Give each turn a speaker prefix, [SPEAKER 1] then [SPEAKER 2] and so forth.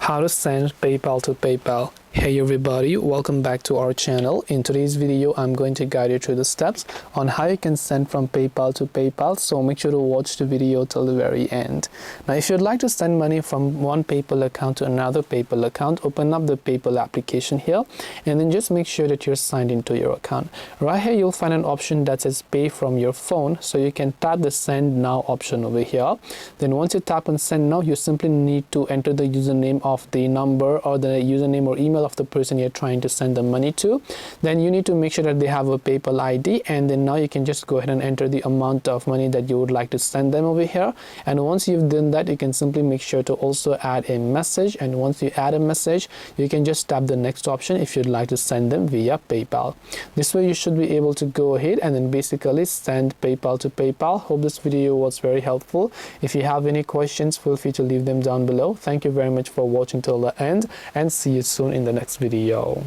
[SPEAKER 1] How to send PayPal to PayPal. Hey everybody, welcome back to our channel. In today's video, I'm going to guide you through the steps on how you can send from PayPal to PayPal, so make sure to watch the video till the very end. Now, if you'd like to send money from one PayPal account to another PayPal account, open up the PayPal application here and then just make sure that you're signed into your account. Right here, you'll find an option that says pay from your phone, so you can tap the send now option over here. Then once you tap on send now, you simply need to enter the username of the number or the username or email of the person you're trying to send the money to. Then you need to make sure that they have a PayPal ID, and then now you can just go ahead and enter the amount of money that you would like to send them over here. And once you've done that, you can simply make sure to also add a message, and once you add a message, you can just tap the next option if you'd like to send them via PayPal. This way you should be able to go ahead and then basically send PayPal to PayPal. Hope this video was very helpful. If you have any questions, feel free to leave them down below. Thank you very much for watching till the end, and see you soon in the next video.